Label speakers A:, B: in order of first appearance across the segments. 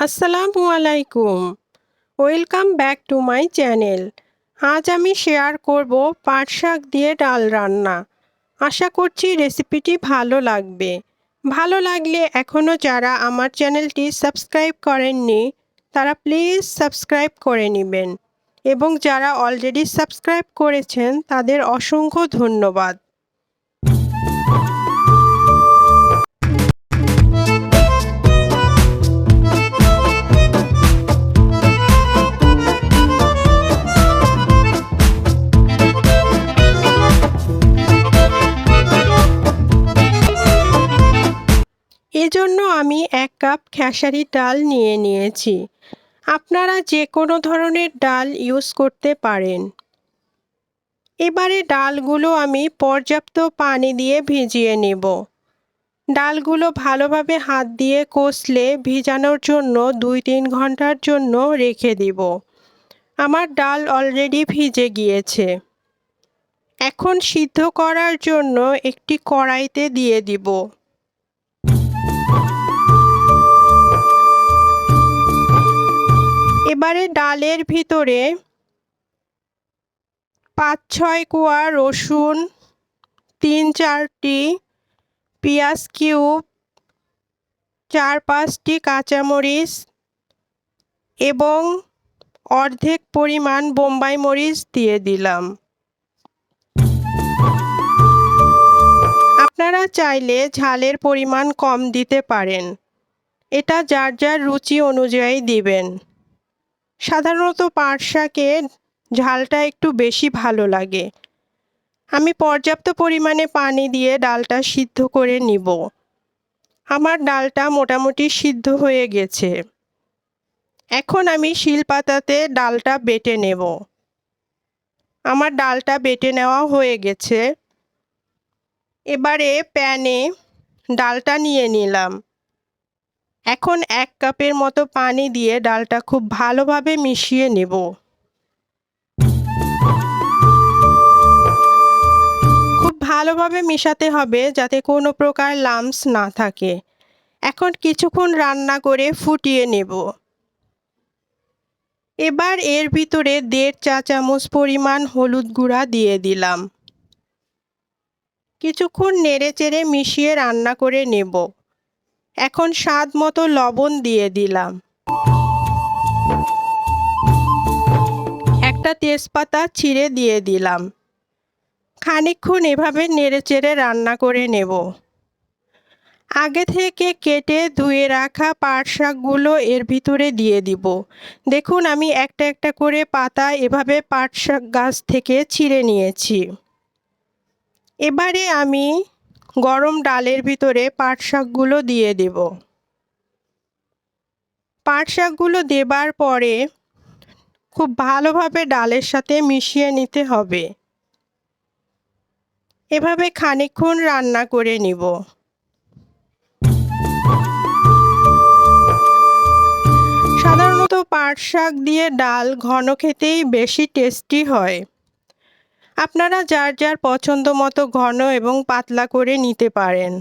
A: আসসালামু আলাইকুম। Welcome back to my channel. আজ আমি শেয়ার করব পাট শাক দিয়ে ডাল রান্না। আশা করছি রেসিপিটি ভালো লাগবে। ভালো লাগলে এখনও যারা আমার চ্যানেলটি সাবস্ক্রাইব করেননি তারা প্লিজ সাবস্ক্রাইব করে নেবেন এবং যারা অলরেডি সাবস্ক্রাইব করেছেন তাদের অসংখ্য ধন্যবাদ। এজন্য আমি 1 কাপ খেসারির ডাল নিয়ে নিয়েছি। আপনারা যে কোনো ধরনের ডাল ইউজ করতে পারেন। এবারে ডালগুলো আমি পর্যাপ্ত পানি দিয়ে ভিজিয়ে নেব। ডালগুলো ভালোভাবে হাত দিয়ে কষলে ভিজানোর জন্য 2-3 ঘন্টার জন্য রেখে দিব। আমার ডাল অলরেডি ভিজে গিয়েছে। এখন সিদ্ধ করার জন্য একটি কড়াইতে দিয়ে দিব। এবারে ডালের ভিতরে 5-6 কোয়া রসুন, 3-4টি পেঁয়াজ কিউব, 4-5টি কাঁচামরিচ এবং অর্ধেক পরিমাণ বোম্বাই মরিচ দিয়ে দিলাম। আপনারা চাইলে ঝালের পরিমাণ কম দিতে পারেন। এটা যার যার রুচি অনুযায়ী দিবেন। সাধারণত পাট শাকে ঝালটা একটু বেশি ভালো লাগে। আমি পর্যাপ্ত পরিমাণে পানি দিয়ে ডালটা সিদ্ধ করে নিব। আমার ডালটা মোটামুটি সিদ্ধ হয়ে গেছে। এখন আমি শিলপাতাতে ডালটা বেটে নেব। আমার ডালটা বেটে নেওয়া হয়ে গেছে। এবারে প্যানে ডালটা নিয়ে নিলাম। এখন 1 কাপের মতো পানি দিয়ে ডালটা খুব ভালোভাবে মিশিয়ে নেব। খুব ভালোভাবে মিশাতে হবে যাতে কোনো প্রকার লাম্পস না থাকে। এখন কিছুক্ষণ রান্না করে ফুটিয়ে নেব। এবার এর ভিতরে 1.5 চা চামচ পরিমাণ হলুদ গুঁড়া দিয়ে দিলাম। কিছুক্ষণ নেড়েচেড়ে মিশিয়ে রান্না করে নেব। এখন স্বাদ মতো লবণ দিয়ে দিলাম। একটা তেজপাতা ছিঁড়ে দিয়ে দিলাম। খানিকক্ষণ এভাবে নেড়েচেড়ে রান্না করে নেব। আগে থেকে কেটে ধুয়ে রাখা পাট শাকগুলো এর ভিতরে দিয়ে দিব। দেখুন আমি একটা একটা করে পাতা এভাবে পাট শাক গাছ থেকে ছিঁড়ে নিয়েছি। এবারে আমি গরম ডালের ভিতরে পাট শাকগুলো দিয়ে দেব। পাট শাকগুলো দেবার পরে খুব ভালোভাবে ডালের সাথে মিশিয়ে নিতে হবে। এভাবে খানিকক্ষণ রান্না করে নিব। সাধারণত পাট শাক দিয়ে ডাল ঘন খেতেই বেশি টেস্টি হয়। আপনারা যার যার পছন্দ মতো ঘন এবং পাতলা করে নিতে পারেন।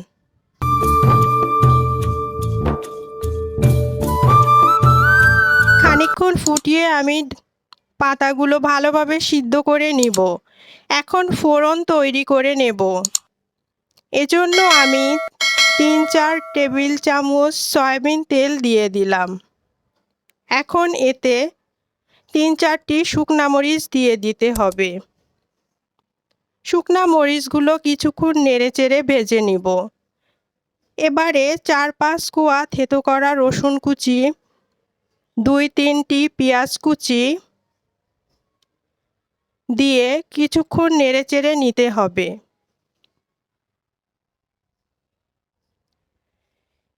A: খানিকক্ষণ ফুটিয়ে আমি পাতাগুলো ভালোভাবে সিদ্ধ করে নিব। এখন ফোড়ন তৈরি করে নেব। এজন্য আমি 3-4 টেবিল চামচ সয়াবিন তেল দিয়ে দিলাম। এখন এতে 3-4টি শুকনা মরিচ দিয়ে দিতে হবে। শুকনা মরিচগুলো কিছুক্ষণ নেড়েচেড়ে ভেজে নিব। এবারে 4-5 কোয়া থেতো করা রসুন কুচি, 2-3টি পেঁয়াজ কুচি দিয়ে কিছুক্ষণ নেড়েচেড়ে নিতে হবে।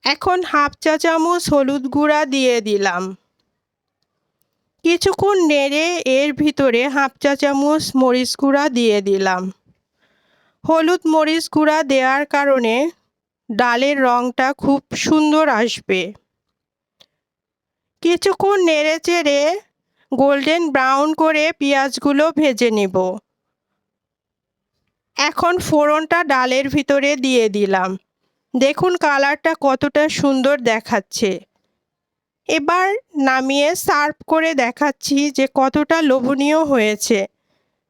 A: এখন 1/2 চা চামচ হলুদ গুঁড়া দিয়ে দিলাম। কিছুক্ষণ নেড়ে এর ভিতরে 1/2 চা চামচ মরিচ গুঁড়া দিয়ে দিলাম। হলুদ মরিচ গুঁড়া দেওয়ার কারণে ডালের রঙটা খুব সুন্দর আসবে। কিছুক্ষণ নেড়েচেড়ে গোল্ডেন ব্রাউন করে পেঁয়াজগুলো ভেজে নেব। এখন ফোড়নটা ডালের ভিতরে দিয়ে দিলাম। দেখুন কালারটা কতটা সুন্দর দেখাচ্ছে। এবার নামিয়ে সার্ভ করে দেখাচ্ছি যে কতটা লোভনীয় হয়েছে।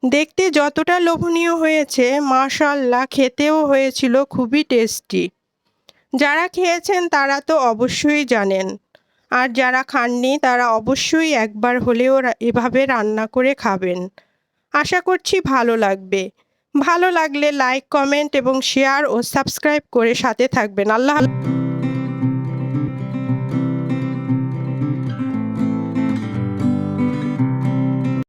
A: দেখতে যতটা লোভনীয় হয়েছে, মাশাআল্লাহ খেতেও হয়েছিল খুবই টেস্টি। যারা খেয়েছেন তারা তো অবশ্যই জানেন, আর যারা খাননি তারা অবশ্যই একবার হলেও এভাবে রান্না করে খাবেন। আশা করছি ভালো লাগবে। ভালো লাগলে লাইক, কমেন্ট এবং শেয়ার ও সাবস্ক্রাইব করে সাথে থাকবেন। আল্লাহ হাফেজ।